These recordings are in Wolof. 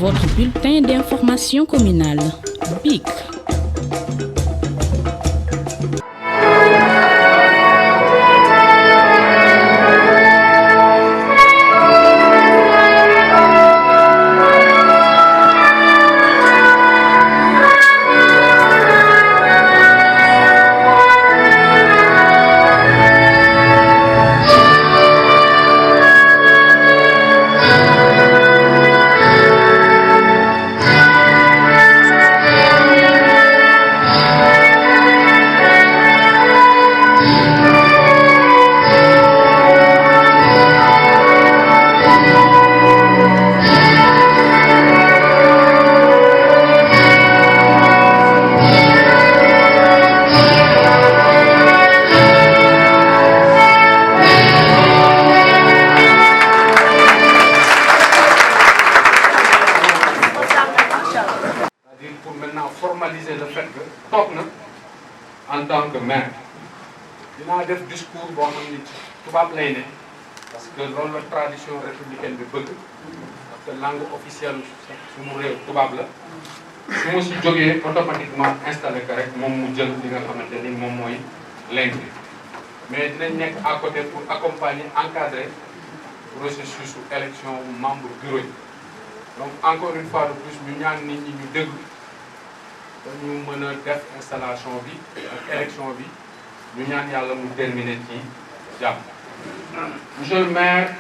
Votre bulletin d'information communale. BIC. Formaliser le fait que toog na en tant que maire dinaa def discours boo xam ni tubaab lay ne parce que loolu la tradition républicaine bi bëgg parce que langue officielle suñu réew tubaab la su ma si jógee automatiquement installé ko rek moom mu jël li nga xamante ni moom mooy langue mais dinañ nekk à côté pour accompagner encadrer processus su élection membre bureau yi donc encore une fois de plus ñu ñaan nit ñi ñu déglu ñu mën a def installation bi ak élection bi ñu ñaan yàlla mu terminer ci jàmm. Monsieur le maire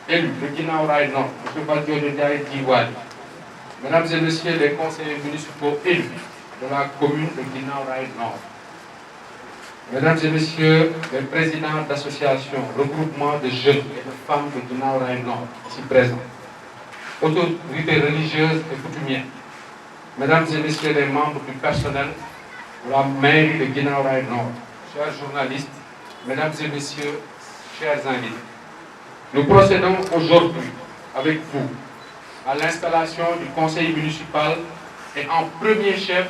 élu de Guinaw Rail Nord, monsieur Valdiodio Ndiaye Djiwali, mesdames et messieurs les conseillers municipaux élus de la commune de Guinaw Rail Nord, mesdames et messieurs les présidents d'associations, regroupements de jeunes et de femmes de Guinaw Rail Nord ici présents, autorités religieuses et coutumières, mesdames et messieurs les membres du personnel de la mairie de Guinaw Rail Nord, chers journalistes, mesdames et messieurs, chers invités, nous procédons aujourd'hui avec vous à l'installation du conseil municipal et en premier chef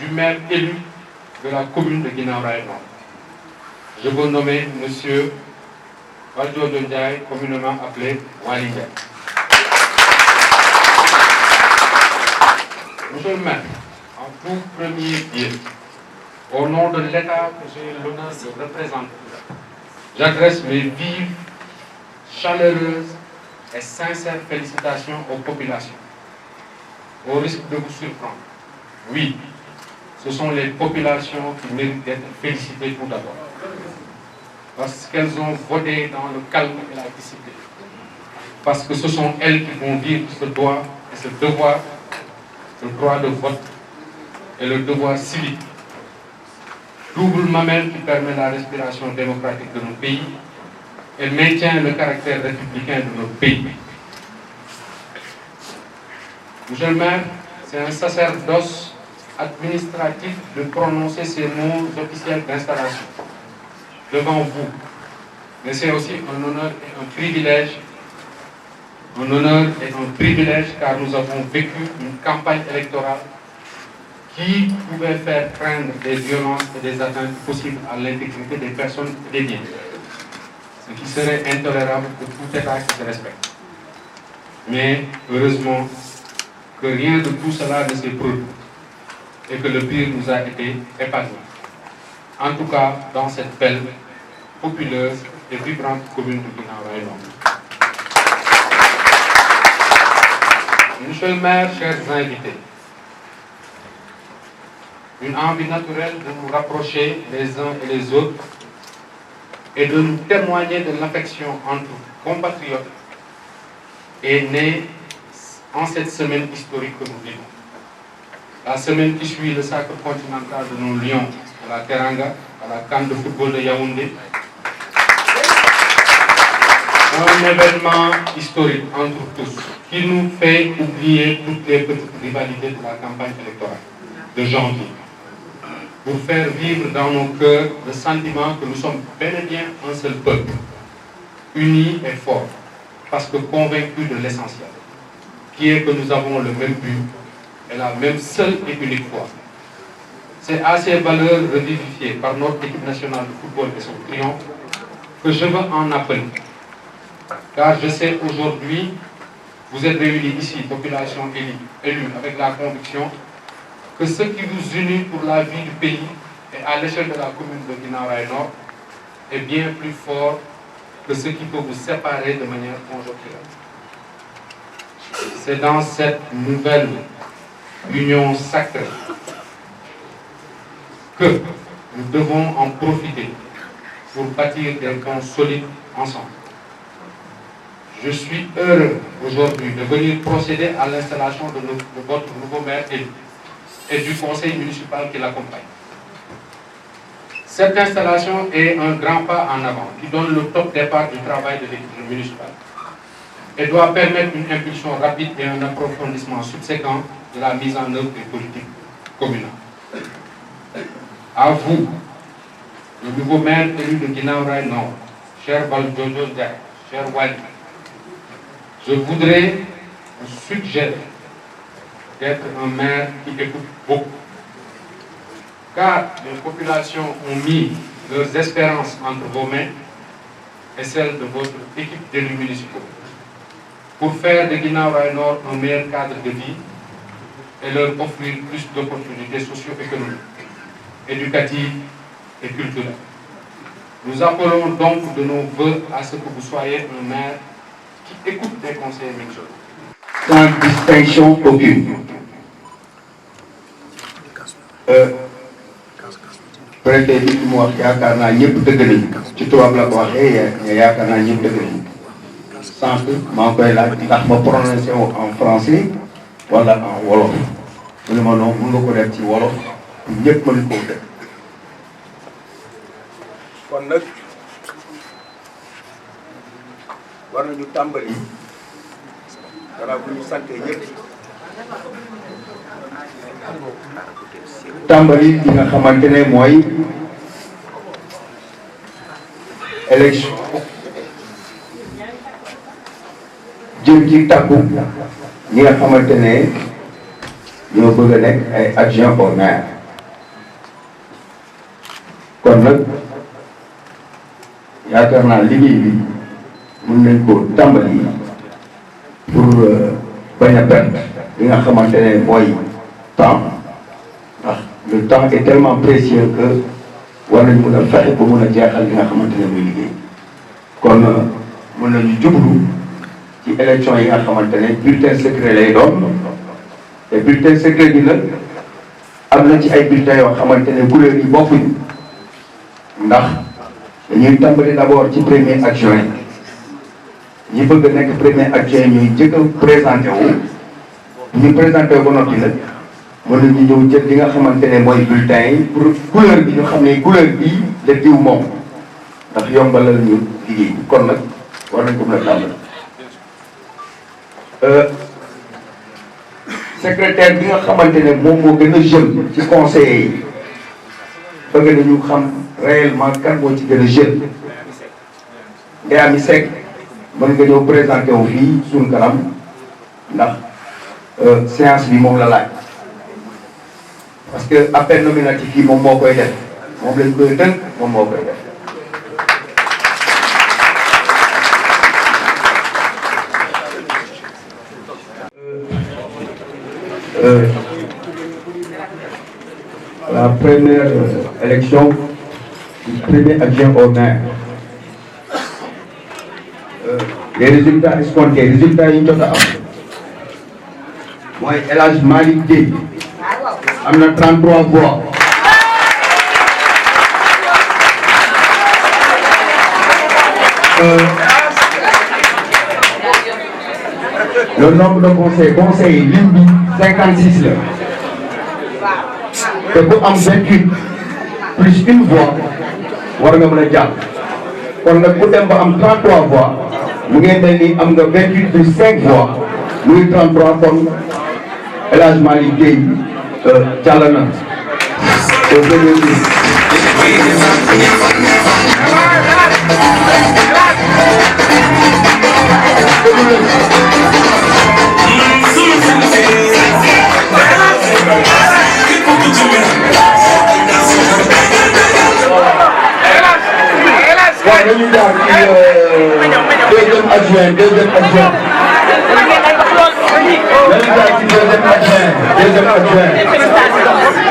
du maire élu de la commune de Guinaw Rail Nord. Je vous nommer monsieur Valdiodio Ndiaye, communément appelé Wali Ndiaye. Monsieur le maire, en tout premier lieu, au nom de l'État que j'ai l'honneur de représenter, j'adresse mes vives, chaleureuses et sincères félicitations aux populations. Au risque de vous surprendre, oui, ce sont les populations qui méritent d'être félicitées tout d'abord. Parce qu'elles ont voté dans le calme et la discipline. Parce que ce sont elles qui vont vivre ce droit et ce devoir, le droit de vote et le devoir civique. Double mamelle qui permet la respiration démocratique de nos pays et maintient le caractère républicain de notre pays. Monsieur le maire, c'est un sacerdoce administratif de prononcer ces mots officiels d'installation devant vous. Mais c'est aussi un honneur et un privilège. Un honneur et un privilège car nous avons vécu une campagne électorale qui pouvait faire craindre des violences et des atteintes possibles à l'intégrité des personnes et des biens. Ce qui serait intolérable pour tout État qui se respecte. Mais heureusement que rien de tout cela ne s'est produit et que le pire nous a été épargné. En tout cas, dans cette belle, populeuse et vibrante commune de Guinaw Rail Nord. Monsieur le maire, chers invités, une envie naturelle de nous rapprocher les uns et les autres et de nous témoigner de l'affection entre compatriotes est née en cette semaine historique que nous vivons. La semaine qui suit le sacre continental de nos lions à la Teranga, à la CAN de football de Yaoundé. Un événement historique entre tous qui nous fait oublier toutes les petites rivalités de la campagne électorale de janvier. Pour faire vivre dans nos cœurs le sentiment que nous sommes bel et bien un seul peuple, unis et forts, parce que convaincus de l'essentiel, qui est que nous avons le même but et la même seule et unique foi. C'est à ces valeurs revivifiées par notre équipe nationale de football et son triomphe que je veux en appeler. Car je sais aujourd'hui vous êtes réunis ici, population élue, avec la conviction que ce qui vous unit pour la vie du pays et à l'échelle de la commune de Guinaw Rails Nord est bien plus fort que ce qui peut vous séparer de manière conjoncturelle. C'est dans cette nouvelle union sacrée que nous devons en profiter pour bâtir des ponts solides ensemble. Je suis heureux aujourd'hui de venir procéder à l'installation de votre nouveau maire élu et du conseil municipal qui l'accompagne. Cette installation est un grand pas en avant qui donne le top départ du travail de l'équipe municipale et doit permettre une impulsion rapide et un approfondissement subséquent de la mise en œuvre des politiques communales. À vous, le nouveau maire élu de Guinaw Rails Nord, cher Valdiodio Ndiaye, cher Wali, je voudrais vous suggérer d'être un maire qui écoute beaucoup. Car les populations ont mis leurs espérances entre vos mains et celles de votre équipe d'élus municipaux pour faire de Guinaw Rails Nord un meilleur cadre de vie et leur offrir plus d'opportunités socio-économiques, éducatives et culturelles. Nous appelons donc de nos vœux à ce que vous soyez un maire qui écoute les conseils municipaux. Sans distinction aucune. Président bi mu wax yaakaar naa ñëpp dëgg nañu ci tubaab la ko waxee yaakaar naa ñëpp dëgg nañu sànq maa ngi koy laaj ndax ma prononcé en français wala en wolof mu ne ma non mun nga ko def ci wolof ñëpp mën koo def. kon nag war nañu tàmbali dara bu ñu sante ñëpp tàmbali li nga xamante ne mooy élection jëm ci tàggu ñi nga xamante ne ñoo bëgg a nekk ay adjoint au maire kon nag yaakaar naa liggéey bi mën nañ ko tàmbali pour bañ a perdre li nga xamante ne mooy temps ndax le temps est tellement précieux que war nañ mën a fexe ba mën a jeexal li nga xamante ne muy liggéey kon mën nañu jublu ci élection yi nga xamante ne bulletin secret lay doon te bulletin secret bi nag am na ci ay bulletins yoo xamante ne couleur yi bokkuñu ndax dañuy tàmbali d'abord ci premier adjoint ñi bëgg a nekk premier adjoint ñuy jëkk a présenté wu ñu présenté wu ba noppi nag mën nañu ñëw jël li nga xamante ne mooy bulletin yi pour couleur bi ñu xam ne couleur bii la diw moom ndax yombalal ñu liggéey bi kon nag war nañ ko mën a tàmbali. secrétaire bi nga xamante ne moom moo gën a jeune ci conseillers yi bëgg nañu xam réellement kan moo ci gën a jeune. Ndeye Amy Seck mën nga ñëw présenté wu fii suñu kanam ndax séance bi moom la laaj parce que appel nominatif yi moom moo koy def moom lañ koy tënk moom moo koy def. La première élection du premier adjoint au maire. Les résultats escomptés, les résultats yi ñu jot a am mooy El Hadj Malick Gueye am na 33 voix. Le nombre de conseillers lim bi 56 la te bu am 28 plus une voix war nga mën a jàll kon nag bu dem ba am 33 voix mu ngeen mel ni am nga 28 plus 5 voix muy 33 kon El Hadj Malick Gueye jàll na. waaw dañuy jaar ci deuxième adjoint. deuxième adjoint